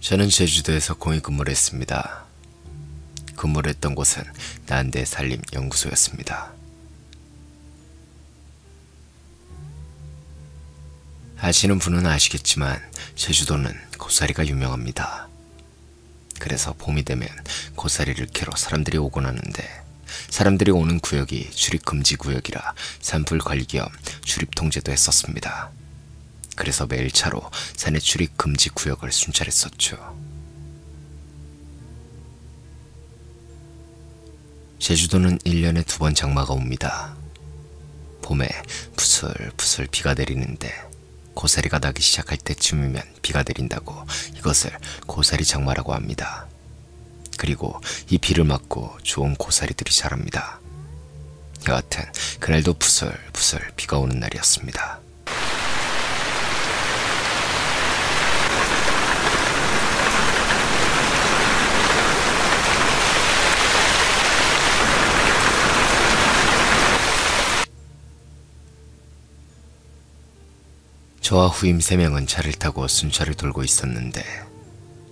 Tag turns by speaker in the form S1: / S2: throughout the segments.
S1: 저는 제주도에서 공익 근무를 했습니다. 근무를 했던 곳은 난대 산림연구소였습니다. 아시는 분은 아시겠지만 제주도는 고사리가 유명합니다. 그래서 봄이 되면 고사리를 캐러 사람들이 오곤 하는데, 사람들이 오는 구역이 출입금지 구역이라 산불관리 겸 출입통제도 했었습니다. 그래서 매일 차로 산의 출입금지 구역을 순찰했었죠. 제주도는 1년에 2번 장마가 옵니다. 봄에 부슬부슬 비가 내리는데, 고사리가 나기 시작할 때쯤이면 비가 내린다고 이것을 고사리 장마라고 합니다. 그리고 이 비를 맞고 좋은 고사리들이 자랍니다. 여하튼 그날도 부슬부슬 비가 오는 날이었습니다. 저와 후임 3명은 차를 타고 순찰을 돌고 있었는데,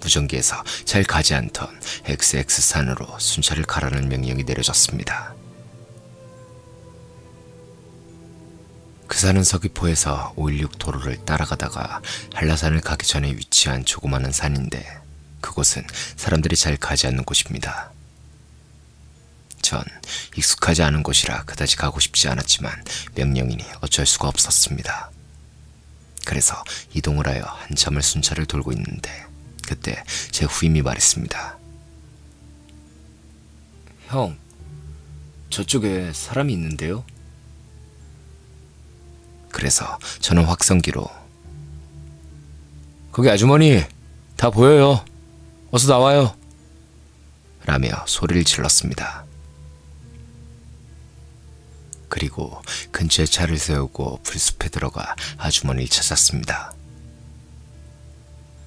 S1: 무전기에서 잘 가지 않던 XX산으로 순찰을 가라는 명령이 내려졌습니다. 그 산은 서귀포에서 516 도로를 따라가다가 한라산을 가기 전에 위치한 조그마한 산인데, 그곳은 사람들이 잘 가지 않는 곳입니다. 전 익숙하지 않은 곳이라 그다지 가고 싶지 않았지만 명령이니 어쩔 수가 없었습니다. 그래서 이동을 하여 한참을 순찰을 돌고 있는데, 그때 제 후임이 말했습니다. 형, 저쪽에 사람이 있는데요? 그래서 저는 확성기로 거기 아주머니 다 보여요. 어서 나와요. 라며 소리를 질렀습니다. 그리고 근처에 차를 세우고 풀숲에 들어가 아주머니를 찾았습니다.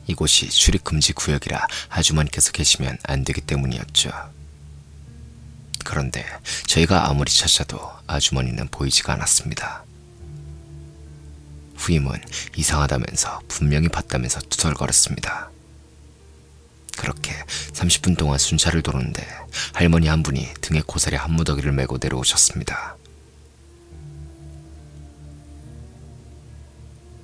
S1: 이곳이 출입금지 구역이라 아주머니께서 계시면 안 되기 때문이었죠. 그런데 저희가 아무리 찾아도 아주머니는 보이지가 않았습니다. 후임은 이상하다면서 분명히 봤다면서 투덜거렸습니다. 그렇게 30분 동안 순찰을 도는데 할머니 한 분이 등에 고사리 한 무더기를 메고 내려오셨습니다.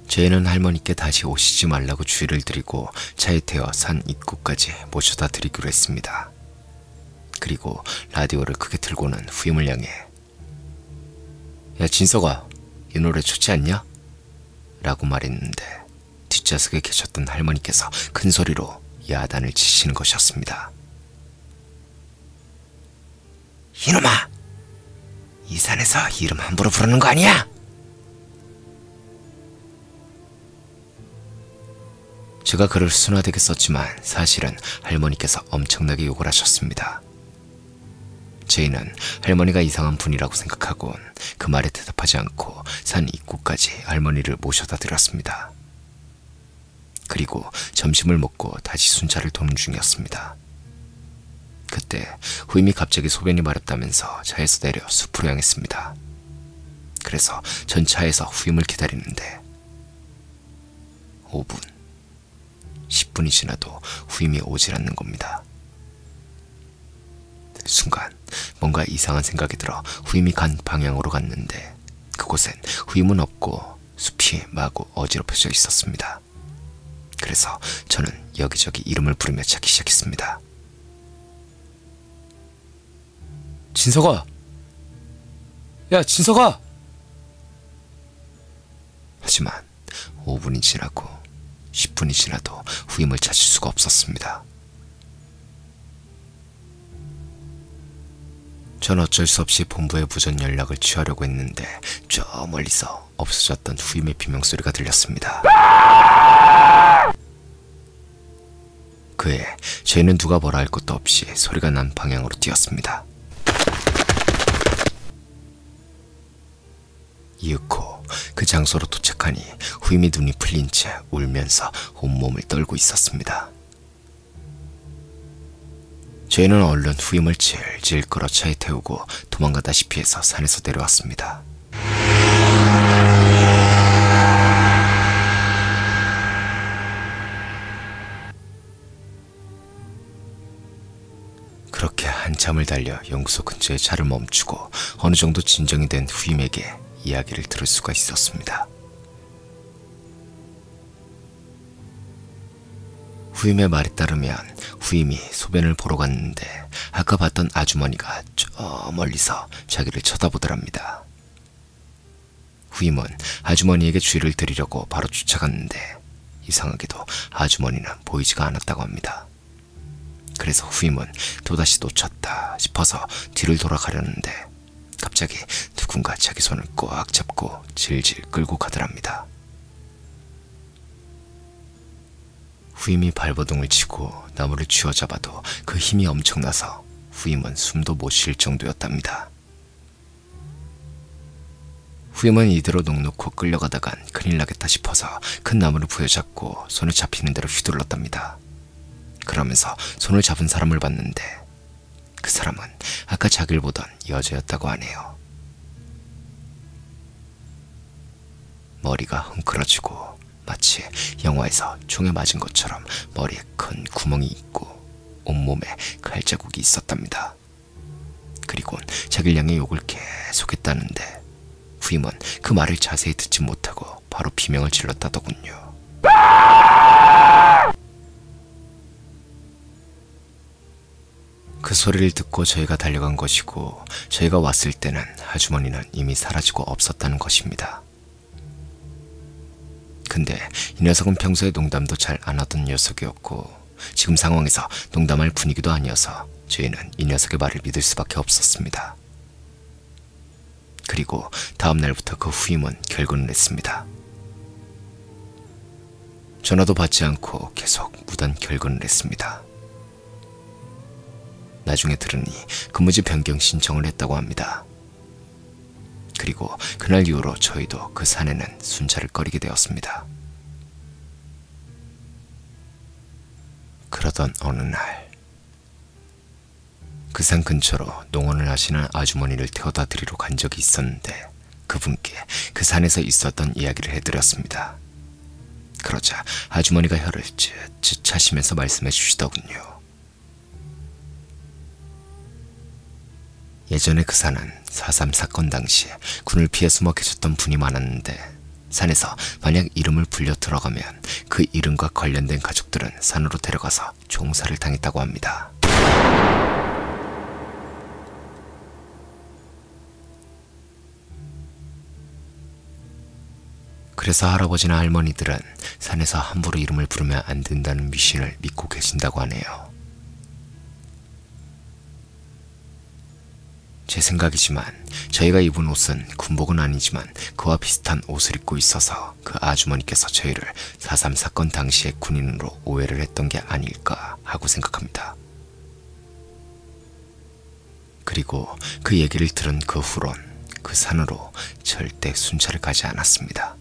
S1: 저희는 할머니께 다시 오시지 말라고 주의를 드리고 차에 태워 산 입구까지 모셔다 드리기로 했습니다. 그리고 라디오를 크게 틀고는 후임을 향해 야 진석아, 이 노래 좋지 않냐? 라고 말했는데, 뒷좌석에 계셨던 할머니께서 큰 소리로 야단을 치시는 것이었습니다. 이놈아! 이 산에서 이름 함부로 부르는 거 아니야? 제가 글을 순화되게 썼지만 사실은 할머니께서 엄청나게 욕을 하셨습니다. 저희는 할머니가 이상한 분이라고 생각하곤 그 말에 대답하지 않고 산 입구까지 할머니를 모셔다 드렸습니다. 그리고 점심을 먹고 다시 순찰을 도는 중이었습니다. 그때 후임이 갑자기 소변이 마렵다면서 차에서 내려 숲으로 향했습니다. 그래서 전 차에서 후임을 기다리는데 5분, 10분이 지나도 후임이 오질 않는 겁니다. 순간 뭔가 이상한 생각이 들어 후임이 간 방향으로 갔는데, 그곳엔 후임은 없고 숲이 마구 어지럽혀져 있었습니다. 그래서 저는 여기저기 이름을 부르며 찾기 시작했습니다. 진석아! 야 진석아! 하지만 5분이 지나고 10분이 지나도 후임을 찾을 수가 없었습니다. 전 어쩔 수 없이 본부에 무전 연락을 취하려고 했는데, 저 멀리서 없어졌던 후임의 비명소리가 들렸습니다. 그에 저희는 누가 뭐라 할 것도 없이 소리가 난 방향으로 뛰었습니다. 이윽고 그 장소로 도착하니 후임이 눈이 풀린 채 울면서 온몸을 떨고 있었습니다. 저희는 얼른 후임을 질질 끌어 차에 태우고 도망가다시피 해서 산에서 내려왔습니다. 한참을 달려 연구소 근처에 차를 멈추고 어느 정도 진정이 된 후임에게 이야기를 들을 수가 있었습니다. 후임의 말에 따르면 후임이 소변을 보러 갔는데 아까 봤던 아주머니가 저 멀리서 자기를 쳐다보더랍니다. 후임은 아주머니에게 주의를 드리려고 바로 쫓아갔는데 이상하게도 아주머니는 보이지가 않았다고 합니다. 그래서 후임은 또다시 놓쳤다 싶어서 뒤를 돌아가려는데 갑자기 누군가 자기 손을 꽉 잡고 질질 끌고 가더랍니다. 후임이 발버둥을 치고 나무를 쥐어잡아도 그 힘이 엄청나서 후임은 숨도 못 쉴 정도였답니다. 후임은 이대로 넋놓고 끌려가다간 큰일 나겠다 싶어서 큰 나무를 부여잡고 손에 잡히는 대로 휘둘렀답니다. 그러면서 손을 잡은 사람을 봤는데 그 사람은 아까 자기를 보던 여자였다고 하네요. 머리가 헝클어지고 마치 영화에서 총에 맞은 것처럼 머리에 큰 구멍이 있고 온몸에 칼자국이 있었답니다. 그리고 자기를 향해 욕을 계속했다는데 후임은 그 말을 자세히 듣지 못하고 바로 비명을 질렀다더군요. 그 소리를 듣고 저희가 달려간 것이고 저희가 왔을 때는 아주머니는 이미 사라지고 없었다는 것입니다. 근데 이 녀석은 평소에 농담도 잘 안 하던 녀석이었고 지금 상황에서 농담할 분위기도 아니어서 저희는 이 녀석의 말을 믿을 수밖에 없었습니다. 그리고 다음 날부터 그 후임은 결근을 했습니다. 전화도 받지 않고 계속 무단 결근을 했습니다. 나중에 들으니 근무지 변경 신청을 했다고 합니다. 그리고 그날 이후로 저희도 그 산에는 순찰을 꺼리게 되었습니다. 그러던 어느 날 그 산 근처로 농원을 하시는 아주머니를 태워다 드리러 간 적이 있었는데 그분께 그 산에서 있었던 이야기를 해드렸습니다. 그러자 아주머니가 혀를 쯧쯧 차시면서 말씀해 주시더군요. 예전에 그 산은 4.3 사건 당시에 군을 피해 숨어 계셨던 분이 많았는데 산에서 만약 이름을 불려 들어가면 그 이름과 관련된 가족들은 산으로 데려가서 총살을 당했다고 합니다. 그래서 할아버지나 할머니들은 산에서 함부로 이름을 부르면 안 된다는 미신을 믿고 계신다고 하네요. 제 생각이지만 저희가 입은 옷은 군복은 아니지만 그와 비슷한 옷을 입고 있어서 그 아주머니께서 저희를 4.3 사건 당시의 군인으로 오해를 했던 게 아닐까 하고 생각합니다. 그리고 그 얘기를 들은 그 후론 그 산으로 절대 순찰을 가지 않았습니다.